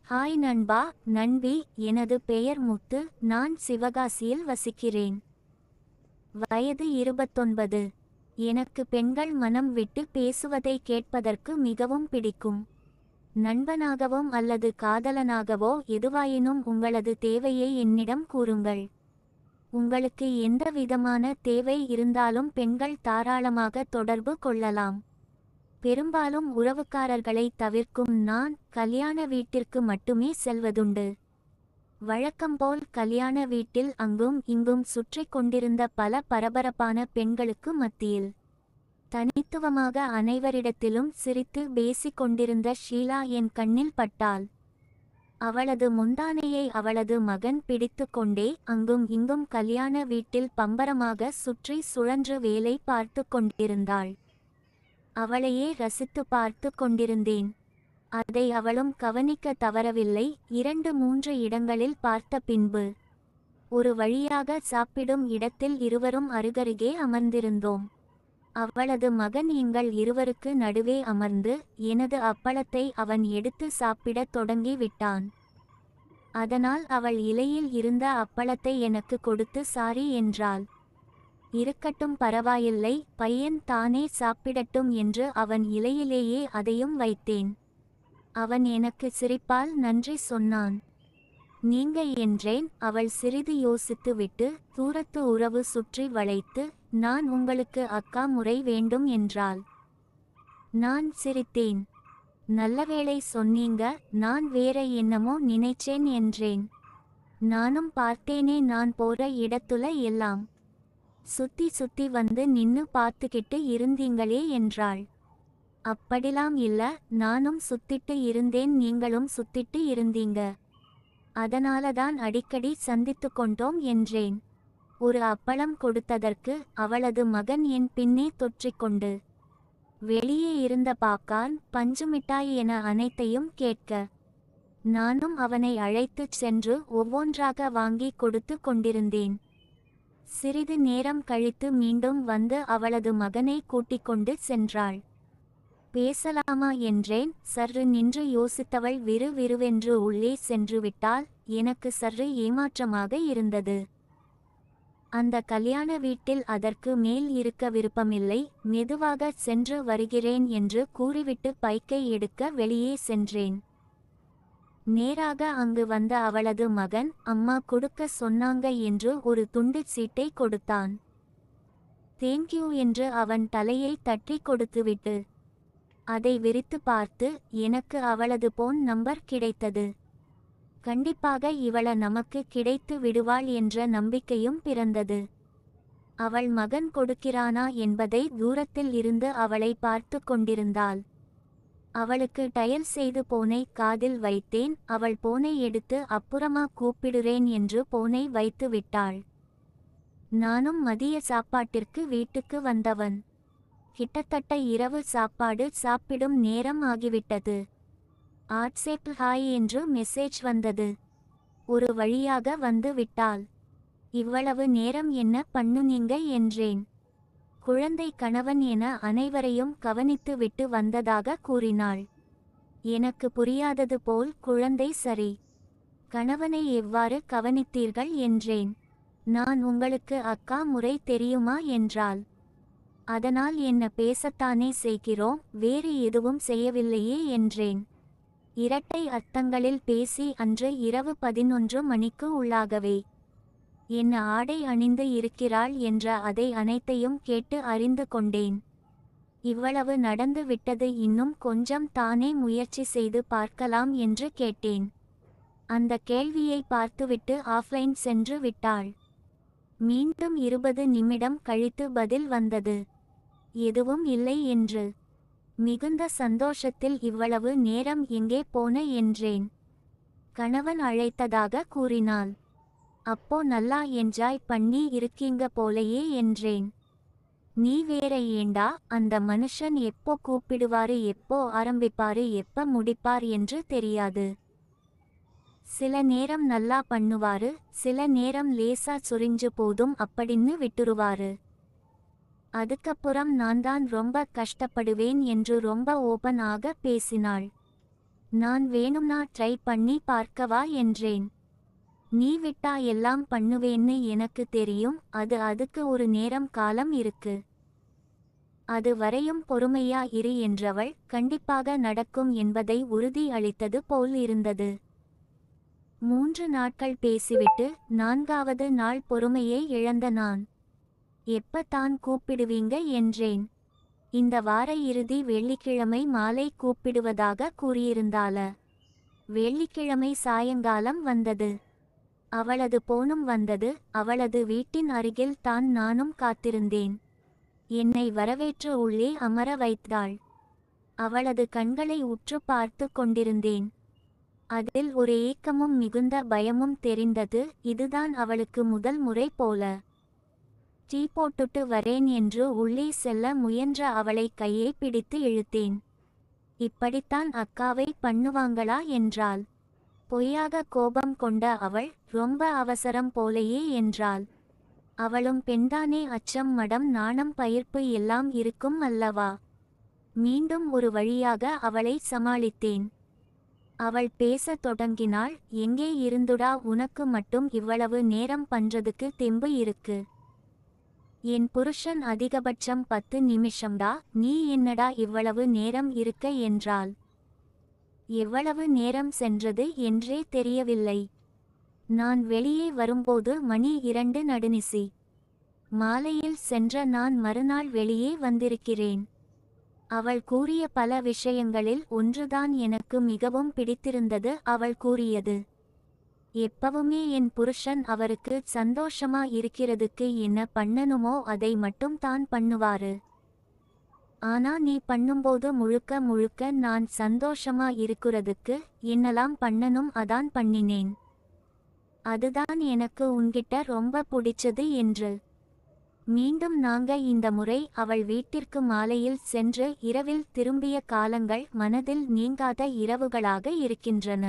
Hi நண்பா, நண்பி. எனது பெயர் முத்து. நான் சிவகாசியில் வசிக்கிறேன். வயது 29. எனக்கு பெண்கள் மனம் விட்டு பேசுவதை கேட்பதற்கு மிகவும் பிடிக்கும். நண்பனாகவும் அல்லது காதலனாகவோ எதுவாயினும் உங்களது தேவையை என்னிடம் கூறுங்கள். உங்களுக்கு எந்த விதமான தேவை இருந்தாலும் பெண்கள் தாராளமாக தொடர்பு கொள்ளலாம். பெரும்பாலும் உறவுக்காரர்களை தவிர்க்கும் நான் கல்யாண வீட்டிற்கு மட்டுமே செல்வதுண்டு. வழக்கம்போல் கல்யாண வீட்டில் அங்கும் இங்கும் சுற்றிக் கொண்டிருந்த பல பரபரப்பான பெண்களுக்கு மத்தியில் தனித்துவமாக அனைவரிடத்திலும் சிரித்து பேசிக் கொண்டிருந்த ஷீலா என் கண்ணில் பட்டாள். அவளது முந்தானையை அவளது மகன் பிடித்து கொண்டே அங்கும் இங்கும் கல்யாண வீட்டில் பம்பரமாக சுற்றி சுழன்று வேலை பார்த்து கொண்டிருந்தாள். அவளையே ரசித்து பார்த்து கொண்டிருந்தேன். அதை அவளும் கவனிக்க தவறவில்லை. 2-3 இடங்களில் பார்த்த பின்பு ஒரு வழியாக சாப்பிடும் இடத்தில் இருவரும் அருகருகே அமர்ந்திருந்தோம். அவளது மகன் எங்கள் இருவருக்கு நடுவே அமர்ந்து எனது அப்பளத்தை அவன் எடுத்து சாப்பிடத் தொடங்கி விட்டான். அதனால் அவள் இலையில் இருந்த அப்பளத்தை எனக்கு கொடுத்து சாரி என்றாள். இருக்கட்டும், பரவாயில்லை, பையன் தானே சாப்பிடட்டும் என்று அவன் இலையிலேயே அதையும் வைத்தேன். அவன் எனக்கு சிரிப்பால் நன்றி சொன்னான். நீங்க என்றேன். அவள் சிறிது யோசித்துவிட்டு தூரத்து உறவு சுற்றி வளைத்து நான் உங்களுக்கு அக்கா முறை வேண்டும் என்றாள். நான் சிரித்தேன். நல்லவேளை சொன்னீங்க, நான் வேற என்னமோ நினைச்சேன் என்றேன். நானும் பார்த்தேனே, நான் போற இடத்துல எல்லாம் சுத்தி சுத்தி வந்து நின்னு பார்த்துக்கிட்டு இருந்தீங்களே என்றாள். அப்படிலாம் இல்ல, நானும் சுத்திட்டு இருந்தேன், நீங்களும் சுத்திட்டு இருந்தீங்க. அதனாலதான் அடிக்கடி சந்தித்து கொண்டோம் என்றேன். ஒரு அப்பளம் கொடுத்ததற்கு அவளது மகன் என் பின்னே தொற்றிக்கொண்டு வெளியே இருந்த பாப்கார்ன், பஞ்சு மிட்டாய் என அனைத்தையும் கேட்க நானும் அவனை அழைத்துச் சென்று ஒவ்வொன்றாக வாங்கி கொடுத்து கொண்டிருந்தேன். சிறிது நேரம் கழித்து மீண்டும் வந்து அவளது மகனை கூட்டிக்கொண்டு சென்றாள். பேசலாமா என்றேன். சற்று நின்று யோசித்தவள் விறுவிறுவென்று உள்ளே சென்று விட்டாள். எனக்கு சற்று ஏமாற்றமாக இருந்தது. அந்த கல்யாண வீட்டில் அதற்கு மேல் இருக்க விருப்பமில்லை. மெதுவாக சென்று வருகிறேன் என்று கூறிவிட்டு பைக்கை எடுக்க வெளியே சென்றேன். நேராக அங்கு வந்த அவளது மகன் அம்மா கொடுக்க சொன்னாங்க என்று ஒரு துண்டு சீட்டை கொடுத்தான். தேங்க்யூ என்று அவன் தலையை தட்டி கொடுத்துவிட்டு அதை விரித்து பார்த்து எனக்கு அவளது போன் நம்பர் கிடைத்தது. கண்டிப்பாக இவள நமக்கு கிடைத்து விடுவாள் என்ற நம்பிக்கையும் பிறந்தது. அவள் மகன் கொடுக்கிறானா என்பதை தூரத்தில் இருந்து அவளை பார்த்து கொண்டிருந்தாள். அவளுக்கு டயல் செய்து போனை காதில் வைத்தேன். அவள் போனை எடுத்து அப்புறமா கூப்பிடுறேன் என்று போனை வைத்து விட்டாள். நானும் மதிய சாப்பாட்டிற்கு வீட்டுக்கு வந்தவன். கிட்டத்தட்ட இரவு சாப்பாடு சாப்பிடும் நேரம் ஆகிவிட்டது. வாட்ஸ்அப் ஹாய் என்று மெசேஜ் வந்தது. ஒரு வழியாக வந்து விட்டாள். இவ்வளவு நேரம் என்ன பண்ணுனீங்க என்றேன். குழந்தை, கணவன் என அனைவரையும் கவனித்து விட்டு வந்ததாக கூறினாள். எனக்கு புரியாதது போல் குழந்தை சரி, கணவனை எவ்வாறு கவனித்தீர்கள் என்றேன். நான் உங்களுக்கு அக்கா முறை தெரியுமா என்றாள். அதனால் என்ன, பேசத்தானே செய்கிறோம், வேறு எதுவும் செய்யவில்லையே என்றேன். இரட்டை அர்த்தங்களில் பேசி அன்று இரவு 11 மணிக்கு உள்ளாகவே என்ன ஆடை அணிந்து இருக்கிறாள் என்ற அதை அனைத்தையும் கேட்டு அறிந்து கொண்டேன். இவ்வளவு நடந்து விட்டது, இன்னும் கொஞ்சம் தானே முயற்சி செய்து பார்க்கலாம் என்று கேட்டேன். அந்த கேள்வியை பார்த்துவிட்டு ஆஃப்லைன் சென்று விட்டாள். மீண்டும் 20 நிமிடம் கழித்து பதில் வந்தது. எதுவும் இல்லை என்று. மிகுந்த சந்தோஷத்தில் இவ்வளவு நேரம் எங்கே போன என்றேன். கணவன் அழைத்ததாக கூறினாள். அப்போ நல்லா என்ஜாய் பண்ணி இருக்கீங்க போலையே என்றேன். நீ வேற ஏண்டா, அந்த மனுஷன் எப்போ கூப்பிடுவாரு, எப்போ ஆரம்பிப்பாரு, எப்ப முடிப்பார் என்று தெரியாது. சில நேரம் நல்லா பண்ணுவாரு, சில நேரம் லேசா சுரிஞ்சு போதும் அப்படின்னு விட்டுருவாரு. அதுக்கப்புறம் நான் தான் ரொம்ப கஷ்டப்படுவேன் என்று ரொம்ப ஓபன் ஆக பேசினாள். நான் வேணும்னா ட்ரை பண்ணி பார்க்கவா என்றேன். நீ விட்டா எல்லாம் பண்ணுவேன்னு எனக்கு தெரியும். அதுக்கு ஒரு நேரம் காலம் இருக்கு. அது வரையும் பொறுமையா இரு என்றவள் கண்டிப்பாக நடக்கும் என்பதை உறுதி அளித்தது போல் இருந்தது. 3 நாட்கள் பேசிவிட்டு 4வது நாள் பொறுமையை இழந்த நான், எப்ப தான் கூப்பிடுவீங்க என்றேன். இந்த வார இறுதி வெள்ளிக்கிழமை மாலை கூப்பிடுவதாக கூறியிருந்தாள. வெள்ளிக்கிழமை சாயங்காலம் வந்தது. அவளது போனும் வந்தது. அவளது வீட்டின் அருகில் தான் நானும் காத்திருந்தேன். என்னை வரவேற்று உள்ளே அமர வைத்தாள். அவளது கண்களை உற்று பார்த்து கொண்டிருந்தேன். அதில் ஒரு ஏக்கமும் மிகுந்த பயமும் தெரிந்தது. இதுதான் அவளுக்கு முதல் முறை போல. டீ போட்டுட்டு வரேன் என்று உள்ளே செல்ல முயன்ற அவளை கையை பிடித்து இழுத்தேன். இப்படித்தான் அக்காவை பண்ணுவாங்களா என்றாள். பொய்யாக கோபம் கொண்ட அவள், ரொம்ப அவசரம் போலையே என்றாள். அவளும் பெண்தானே, அச்சம் மடம் நாணம் பயிர்ப்பு எல்லாம் இருக்கும் அல்லவா. மீண்டும் ஒரு வழியாக அவளை சமாளித்தேன். அவள் பேசத் தொடங்கினாள். எங்கே இருந்துடா உனக்கு மட்டும் இவ்வளவு நேரம் பண்றதுக்கு தெம்பு இருக்கு. என் புருஷன் அதிகபட்சம் 10 நிமிஷம்டா, நீ என்னடா இவ்வளவு நேரம் இருக்க என்றாள். எவ்வளவு நேரம் சென்றது என்றே தெரியவில்லை. நான் வெளியே வரும்போது மணி 2 நடுநிசி. மாலையில் சென்ற நான் மறுநாள் வெளியே வந்திருக்கிறேன். அவள் கூறிய பல விஷயங்களில் ஒன்றுதான் எனக்கு மிகவும் பிடித்திருந்தது. அவள் கூறியது, எப்பவுமே என் புருஷன் அவருக்கு சந்தோஷமா இருக்கிறதுக்கு என்ன பண்ணணுமோ அதை மட்டும் தான் பண்ணுவாரு. ஆனா நீ பண்ணும்போது முழுக்க முழுக்க நான் சந்தோஷமா இருக்கிறதுக்கு என்னெல்லாம் பண்ணணும் அதான் பண்ணினேன். அதுதான் எனக்கு உன்கிட்ட ரொம்ப பிடிச்சது என்று. மீண்டும் நாங்க இந்த முறை அவள் வீட்டிற்கு மாலையில் சென்று இரவில் திரும்பிய காலங்கள் மனதில் நீங்காத இரவுகளாக இருக்கின்றன.